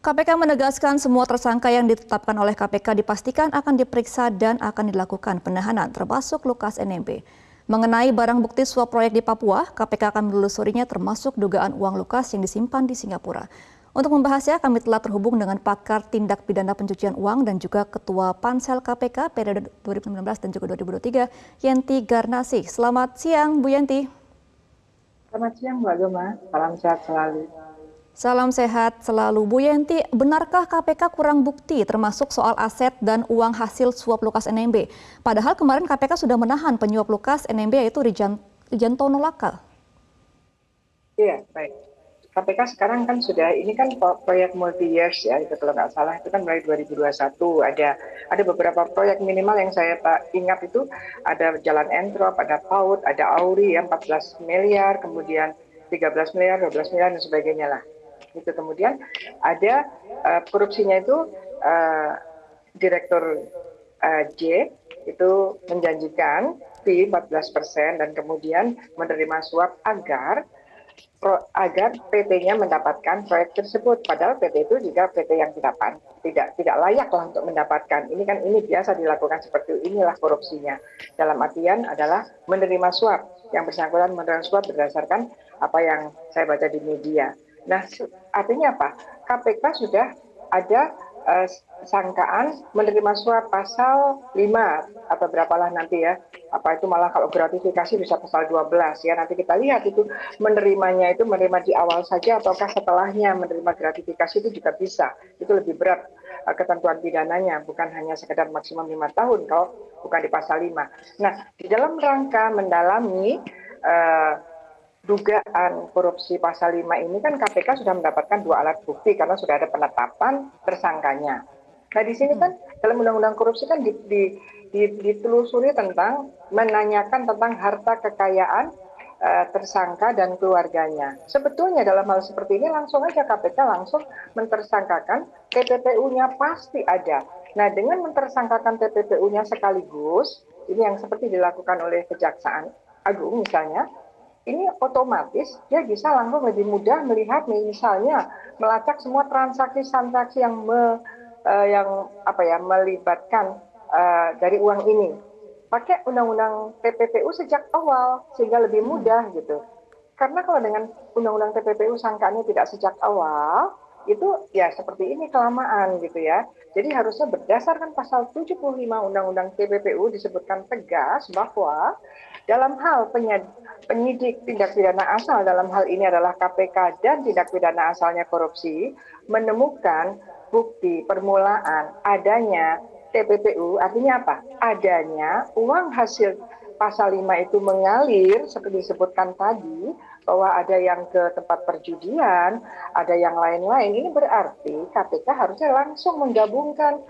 KPK menegaskan semua tersangka yang ditetapkan oleh KPK dipastikan akan diperiksa dan akan dilakukan penahanan, termasuk Lukas NMB. Mengenai barang bukti suap proyek di Papua, KPK akan menelusurinya termasuk dugaan uang Lukas yang disimpan di Singapura. Untuk membahasnya, kami telah terhubung dengan pakar tindak pidana pencucian uang dan juga Ketua Pansel KPK periode 2019 dan juga 2023, Yenti Garnasih. Selamat siang, Bu Yenti. Selamat siang, Mbak Gema. Salam sehat selalu. Salam sehat selalu. Bu Yenti, benarkah KPK kurang bukti termasuk soal aset dan uang hasil suap Lukas NMB? Padahal kemarin KPK sudah menahan penyuap Lukas NMB yaitu Rijantono Laka. Iya, baik. KPK sekarang kan sudah, ini kan proyek multi years ya, itu kalau nggak salah itu kan mulai 2021 ada beberapa proyek minimal yang saya ingat itu ada Jalan Entrop, ada PAUD, ada Auri ya 14 miliar, kemudian 13 miliar, 12 miliar dan sebagainya lah. Itu kemudian ada korupsinya itu Direktur J itu menjanjikan fee 14% dan kemudian menerima suap agar PT-nya mendapatkan proyek tersebut. Padahal PT itu juga PT yang tidak layak lah untuk mendapatkan. Ini biasa dilakukan seperti inilah korupsinya. Dalam artian adalah menerima suap. Yang bersangkutan menerima suap berdasarkan apa yang saya baca di media. Nah, artinya apa? KPK sudah ada sangkaan menerima suap pasal 5 atau berapalah nanti ya. Apa itu malah kalau gratifikasi bisa pasal 12 ya. Nanti kita lihat itu menerimanya itu menerima di awal saja ataukah setelahnya menerima gratifikasi itu juga bisa. Itu lebih berat ketentuan pidananya, bukan hanya sekedar maksimum 5 tahun kalau bukan di pasal 5. Nah, di dalam rangka mendalami dugaan korupsi pasal 5 ini kan KPK sudah mendapatkan 2 alat bukti karena sudah ada penetapan tersangkanya. Nah di sini kan dalam undang-undang korupsi kan ditelusuri tentang menanyakan tentang harta kekayaan tersangka dan keluarganya. Sebetulnya dalam hal seperti ini langsung aja KPK langsung mentersangkakan TPPU-nya pasti ada. Nah dengan mentersangkakan TPPU-nya sekaligus, ini yang seperti dilakukan oleh Kejaksaan Agung misalnya, ini otomatis dia bisa langsung lebih mudah melihat misalnya melacak semua transaksi-transaksi yang melibatkan dari uang ini. Pakai undang-undang TPPU sejak awal sehingga lebih mudah gitu. Karena kalau dengan undang-undang TPPU sangkaannya tidak sejak awal, itu ya seperti ini kelamaan gitu ya. Jadi harusnya berdasarkan pasal 75 Undang-Undang TPPU disebutkan tegas bahwa dalam hal penyidik tindak pidana asal dalam hal ini adalah KPK dan tindak pidana asalnya korupsi menemukan bukti permulaan adanya TPPU, artinya apa? Adanya uang hasil pasal 5 itu mengalir seperti disebutkan tadi, bahwa ada yang ke tempat perjudian, ada yang lain-lain. Ini berarti KPK harusnya langsung menggabungkan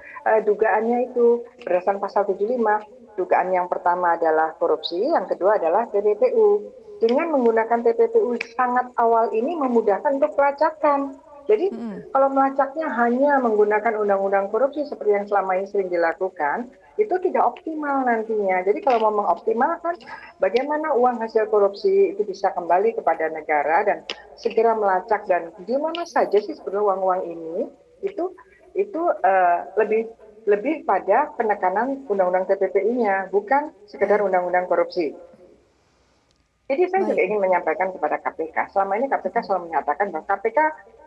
dugaannya itu berdasarkan pasal 75. Dugaan yang pertama adalah korupsi, yang kedua adalah TPPU. Dengan menggunakan TPPU sangat awal ini memudahkan untuk pelacakan. Jadi kalau melacaknya hanya menggunakan undang-undang korupsi seperti yang selama ini sering dilakukan, itu tidak optimal nantinya. Jadi kalau mau mengoptimalkan bagaimana uang hasil korupsi itu bisa kembali kepada negara dan segera melacak dan di mana saja sih sebenarnya uang-uang ini itu lebih pada penekanan undang-undang TPPU-nya, bukan sekedar undang-undang korupsi. Jadi saya juga ingin menyampaikan kepada KPK, selama ini KPK selalu menyatakan bahwa KPK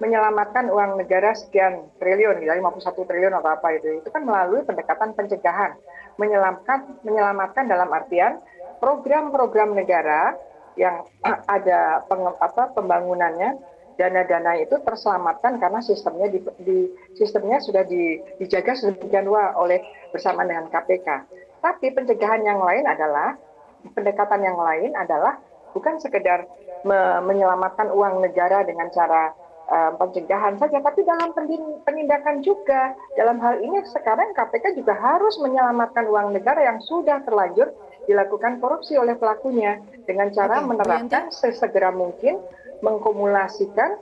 menyelamatkan uang negara sekian triliun, 51 triliun atau apa itu kan melalui pendekatan pencegahan, menyelamatkan dalam artian program-program negara yang ada pembangunannya, dana-dana itu terselamatkan karena sistemnya sudah dijaga sedemikian rupa oleh bersama dengan KPK. Tapi pendekatan yang lain adalah bukan sekedar menyelamatkan uang negara dengan cara pencegahan saja, tapi dalam penindakan juga. Dalam hal ini sekarang KPK juga harus menyelamatkan uang negara yang sudah terlanjur dilakukan korupsi oleh pelakunya dengan cara menerapkan sesegera mungkin mengkumulasikan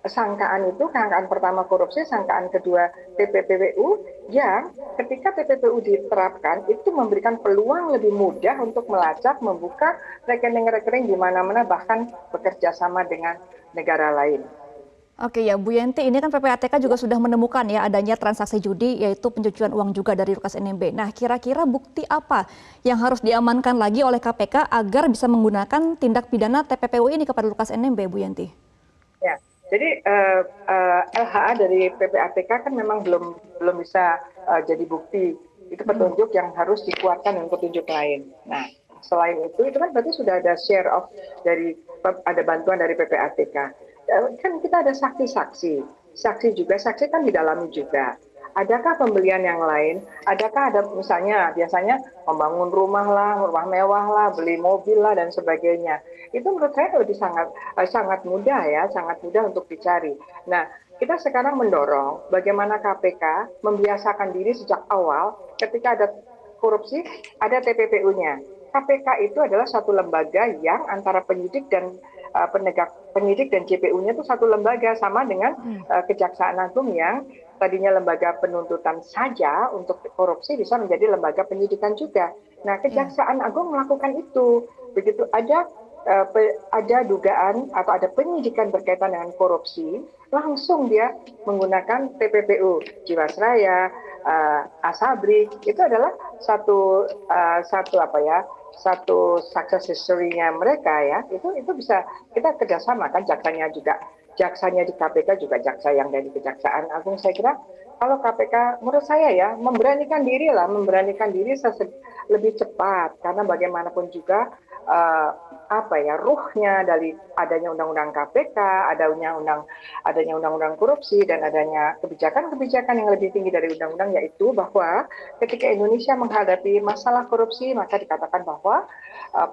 sangkaan itu, sangkaan pertama korupsi, sangkaan kedua TPPU, yang ketika TPPU diterapkan itu memberikan peluang lebih mudah untuk melacak, membuka rekening-rekening di mana-mana, bahkan bekerja sama dengan negara lain. Oke ya, Bu Yenti, ini kan PPATK juga sudah menemukan ya adanya transaksi judi, yaitu pencucian uang juga dari Lukas NMB. Nah, kira-kira bukti apa yang harus diamankan lagi oleh KPK agar bisa menggunakan tindak pidana TPPU ini kepada Lukas NMB, Bu Yenti? Ya, jadi LHA dari PPATK kan memang belum bisa jadi bukti. Itu petunjuk yang harus dikuatkan dengan petunjuk lain. Nah, selain itu kan berarti sudah ada share of dari ada bantuan dari PPATK. Kan kita ada saksi-saksi. Saksi juga, saksi kan didalami juga. Adakah pembelian yang lain? Adakah ada misalnya biasanya membangun rumah lah, rumah mewah lah, beli mobil lah dan sebagainya. Itu menurut saya lebih sangat mudah ya, sangat mudah untuk dicari. Nah, kita sekarang mendorong bagaimana KPK membiasakan diri sejak awal ketika ada korupsi, ada TPPU-nya. KPK itu adalah satu lembaga yang antara penyidik dan penyidik dan JPU-nya itu satu lembaga, sama dengan Kejaksaan Agung yang tadinya lembaga penuntutan saja untuk korupsi bisa menjadi lembaga penyidikan juga. Nah, Kejaksaan Agung melakukan itu. Begitu ada dugaan atau ada penyidikan berkaitan dengan korupsi, langsung dia menggunakan TPPU, Jiwasraya, Asabri. Itu adalah satu success history-nya mereka ya. Itu bisa kita kerjasama kan, jaksanya di KPK juga jaksa yang dari Kejaksaan Agung. Saya kira kalau KPK menurut saya ya memberanikan diri lebih cepat, karena bagaimanapun juga ruhnya dari adanya undang-undang KPK, adanya undang-undang korupsi, dan adanya kebijakan-kebijakan yang lebih tinggi dari undang-undang, yaitu bahwa ketika Indonesia menghadapi masalah korupsi, maka dikatakan bahwa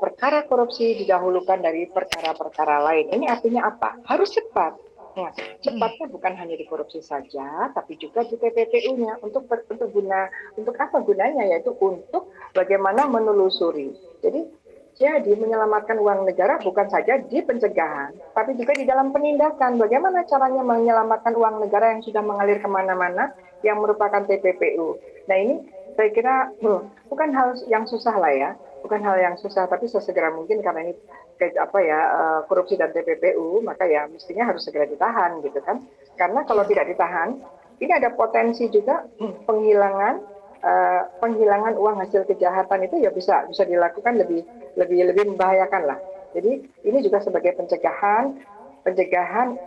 perkara korupsi didahulukan dari perkara-perkara lain. Ini artinya apa? Harus cepat. Nah, cepatnya bukan hanya di korupsi saja, tapi juga di TPPU-nya. Untuk apa gunanya? Yaitu untuk bagaimana menelusuri. Jadi menyelamatkan uang negara bukan saja di pencegahan, tapi juga di dalam penindakan. Bagaimana caranya menyelamatkan uang negara yang sudah mengalir kemana-mana, yang merupakan TPPU. Nah, ini saya kira bukan hal yang susah lah ya, bukan hal yang susah, tapi sesegera mungkin, karena ini korupsi dan TPPU, maka ya mestinya harus segera ditahan gitu kan. Karena kalau tidak ditahan, ini ada potensi juga penghilangan uang hasil kejahatan itu ya bisa dilakukan lebih membahayakan lah. Jadi ini juga sebagai pencegahan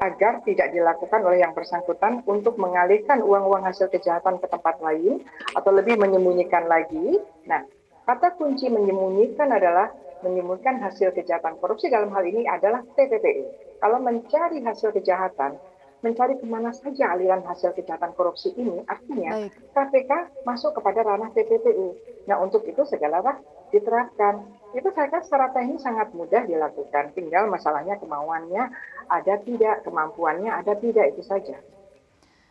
agar tidak dilakukan oleh yang bersangkutan untuk mengalihkan uang-uang hasil kejahatan ke tempat lain atau lebih menyembunyikan lagi. Nah, kata kunci menyembunyikan adalah menyembunyikan hasil kejahatan korupsi, dalam hal ini adalah TPPU. Kalau mencari hasil kejahatan, mencari kemana saja aliran hasil kejahatan korupsi ini, artinya KPK masuk kepada ranah TPPU. Nah, untuk itu segala diterapkan. Itu saya kira secara teknis sangat mudah dilakukan. Tinggal masalahnya kemauannya ada tidak, kemampuannya ada tidak, itu saja.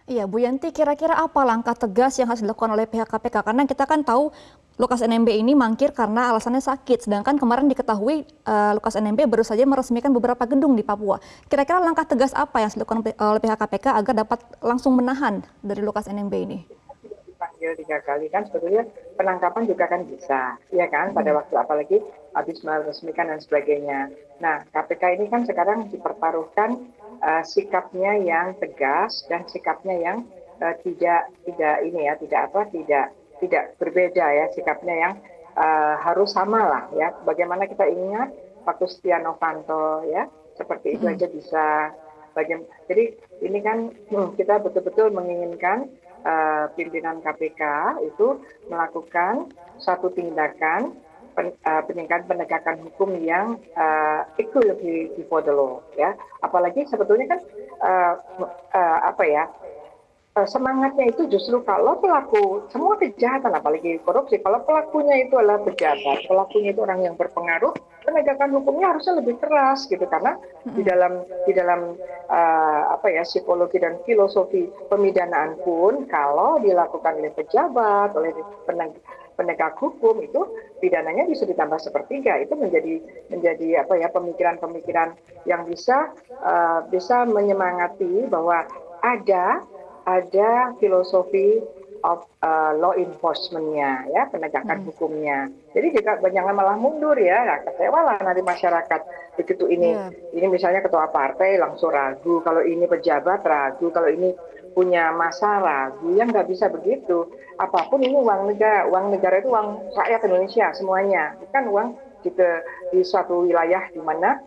Iya, Bu Yanti, kira-kira apa langkah tegas yang harus dilakukan oleh pihak KPK? Karena kita kan tahu Lukas NMB ini mangkir karena alasannya sakit, sedangkan kemarin diketahui Lukas NMB baru saja meresmikan beberapa gedung di Papua. Kira-kira langkah tegas apa yang harus dilakukan oleh pihak KPK agar dapat langsung menahan dari Lukas NMB ini? Dipanggil 3 kali kan sebetulnya penangkapan juga kan bisa, ya kan, pada waktu apalagi habis meresmikan dan sebagainya. Nah, KPK ini kan sekarang dipertaruhkan sikapnya yang tegas dan sikapnya yang tidak berbeda ya, sikapnya yang harus sama lah ya. Bagaimana kita ingat waktu Setia Novanto ya, seperti itu aja bisa. Jadi ini kan kita betul-betul menginginkan pimpinan KPK itu melakukan satu tindakan penegakan hukum yang equality before the law ya. Apalagi sebetulnya kan semangatnya itu justru kalau pelaku semua kejahatan, apalagi korupsi, kalau pelakunya itu adalah pejabat, pelakunya itu orang yang berpengaruh, penegakan hukumnya harusnya lebih keras gitu, karena di dalam psikologi dan filosofi pemidanaan pun kalau dilakukan oleh pejabat, oleh penegak hukum, itu pidananya bisa ditambah sepertiga. Itu menjadi pemikiran-pemikiran yang bisa menyemangati bahwa ada filosofi of law enforcement-nya, ya, penegakan hukumnya. Jadi juga jangan malah mundur ya, nah, kecewa lah nanti masyarakat begitu Iya. ini misalnya ketua partai langsung ragu, kalau ini pejabat ragu, kalau ini punya masa ragu, yang nggak bisa begitu. Apapun ini uang negara itu uang rakyat Indonesia semuanya, bukan uang di suatu wilayah di mana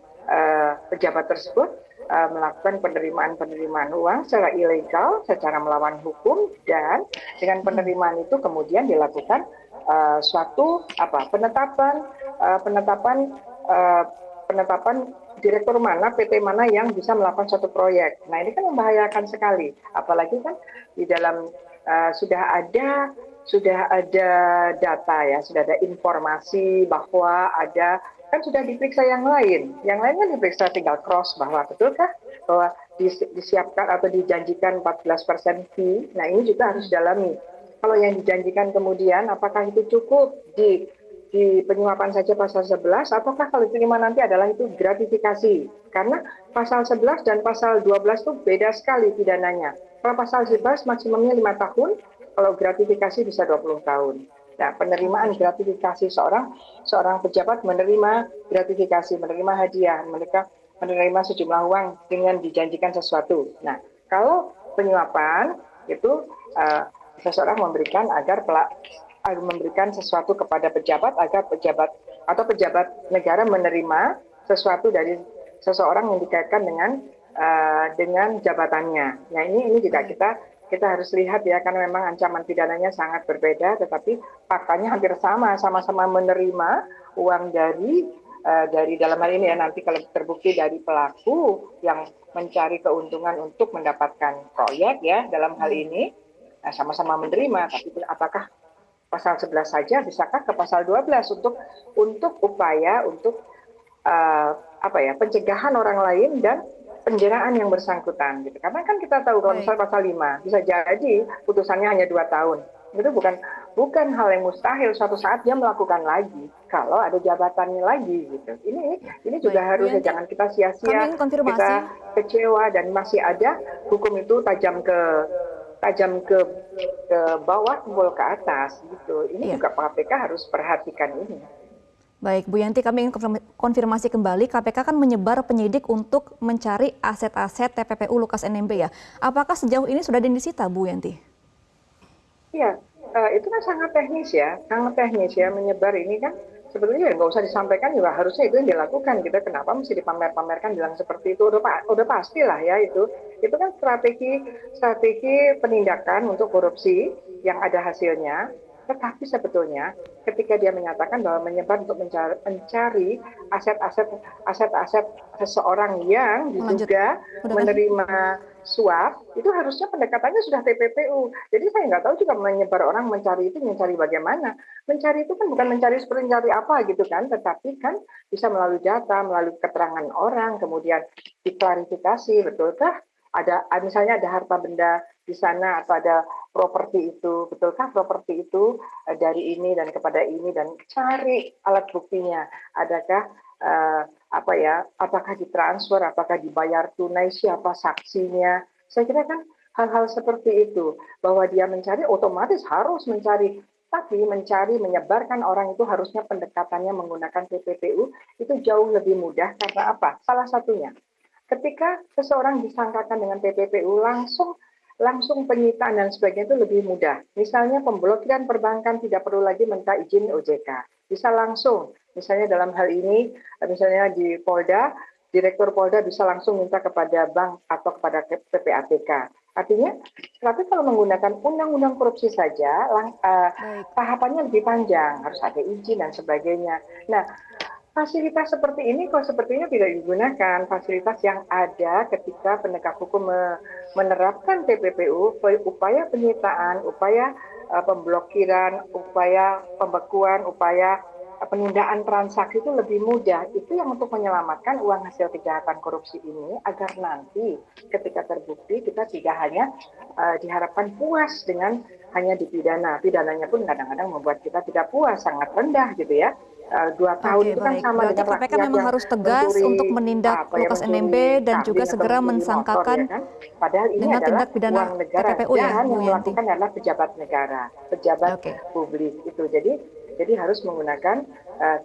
pejabat tersebut melakukan penerimaan uang secara ilegal, secara melawan hukum, dan dengan penerimaan itu kemudian dilakukan suatu penetapan direktur mana, PT mana yang bisa melakukan suatu proyek. Nah ini kan membahayakan sekali, apalagi kan di dalam sudah ada data ya, sudah ada informasi bahwa ada kan sudah diperiksa yang lain kan diperiksa tinggal cross bahwa betulkah bahwa disiapkan atau dijanjikan 14% fee. Nah ini juga harus dalami. Kalau yang dijanjikan kemudian apakah itu cukup di penyuapan saja pasal 11, ataukah kalau diterima nanti adalah itu gratifikasi. Karena pasal 11 dan pasal 12 itu beda sekali pidananya. Kalau pasal 11 maksimumnya 5 tahun, kalau gratifikasi bisa 20 tahun. Nah, penerimaan gratifikasi seorang pejabat menerima gratifikasi, menerima hadiah, mereka menerima sejumlah uang dengan dijanjikan sesuatu. Nah, kalau penyuapan itu seseorang memberikan sesuatu kepada pejabat agar pejabat negara menerima sesuatu dari seseorang yang dikaitkan dengan jabatannya. Nah ini juga kita harus lihat ya, karena memang ancaman pidananya sangat berbeda, tetapi faktanya hampir sama-sama menerima uang dari dalam hal ini ya, nanti kalau terbukti dari pelaku yang mencari keuntungan untuk mendapatkan proyek ya dalam hal ini, sama-sama menerima, tapi apakah pasal 11 saja bisakah ke pasal 12 untuk upaya pencegahan orang lain dan penjeraan yang bersangkutan gitu. Karena kan kita tahu kalau misalnya pasal 5 bisa jadi putusannya hanya 2 tahun. Itu bukan hal yang mustahil, suatu saat dia melakukan lagi kalau ada jabatannya lagi gitu. Ini juga harusnya jangan kita sia-sia, kita kecewa dan masih ada hukum itu tajam ke bawah, tumpul ke atas gitu. Ini juga KPK harus perhatikan ini. Baik, Bu Yanti, kami ingin konfirmasi kembali, KPK kan menyebar penyidik untuk mencari aset-aset TPPU Lukas NMB ya. Apakah sejauh ini sudah disita, Bu Yanti? Iya, itu kan sangat teknis ya menyebar ini kan. Sebetulnya nggak usah disampaikan juga, harusnya itu yang dilakukan gitu. Kenapa mesti dipamer-pamerkan bilang seperti itu? Udah pastilah ya itu kan strategi penindakan untuk korupsi yang ada hasilnya. Tetapi sebetulnya ketika dia menyatakan bahwa menyebar untuk mencari aset-aset seseorang yang diduga menerima suap, itu harusnya pendekatannya sudah TPPU. Jadi saya nggak tahu juga menyebar orang mencari bagaimana. Mencari itu kan bukan mencari seperti mencari apa gitu kan, tetapi kan bisa melalui data, melalui keterangan orang, kemudian diklarifikasi, betulkah misalnya ada harta benda di sana atau ada properti itu, betulkah properti itu dari ini dan kepada ini, dan cari alat buktinya. Adakah apakah ditransfer, apakah dibayar tunai, siapa saksinya. Saya kira kan hal-hal seperti itu, bahwa dia mencari otomatis harus mencari, tapi menyebarkan orang itu harusnya pendekatannya menggunakan TPPU itu jauh lebih mudah. Karena apa? Salah satunya, ketika seseorang disangkakan dengan TPPU, langsung penyitaan dan sebagainya itu lebih mudah. Misalnya pemblokiran perbankan tidak perlu lagi minta izin OJK. Bisa langsung, misalnya dalam hal ini, misalnya di Polda, Direktur Polda bisa langsung minta kepada bank atau kepada PPATK. Artinya, tapi kalau menggunakan undang-undang korupsi saja, tahapannya lebih panjang, harus ada izin dan sebagainya. Nah, fasilitas seperti ini kok sepertinya tidak digunakan, fasilitas yang ada ketika penegak hukum menerapkan TPPU, upaya penyitaan, upaya pemblokiran, upaya pembekuan, upaya penundaan transaksi itu lebih mudah. Itu yang untuk menyelamatkan uang hasil kejahatan korupsi ini, agar nanti ketika terbukti kita tidak hanya diharapkan puas dengan hanya dipidana. Pidananya pun kadang-kadang membuat kita tidak puas, sangat rendah gitu ya. 2 tahun Oke, itu kan baik. sama Berarti dengan KPK rakyat memang yang harus tegas mencuri untuk menindak apa ya, Lukas NMB mencuri dan juga kambing atau segera mencuri motor, mensangkakan ya kan. Padahal ini dengan adalah tindak pidana uang negara TPPU ya, dan Bu yang Yanti? melakukan adalah pejabat negara, pejabat Oke. publik itu. Jadi harus menggunakan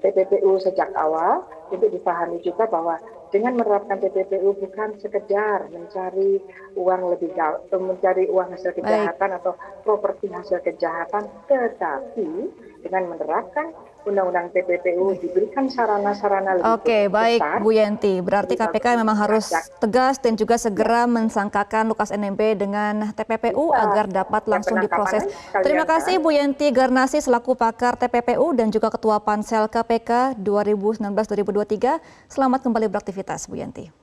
TPPU sejak awal. Untuk dipahami juga bahwa dengan menerapkan TPPU bukan sekedar mencari uang lebih mencari uang hasil Baik. kejahatan atau properti hasil kejahatan, tetapi dengan menerapkan Undang-Undang TPPU Baik. diberikan sarana-sarana lebih Oke, baik besar, Bu Yanti. Berarti lebih bagus KPK memang untuk rakyat. harus tegas dan juga Ya, segera mensangkakan Lukas NMB dengan TPPU bisa. agar dapat Yang langsung diproses. penangkapan Terima sekalian kan. kasih Bu Yanti Garnasi selaku pakar TPPU dan juga Ketua Pansel KPK 2019-2023. Selamat kembali beraktivitas Bu Yanti.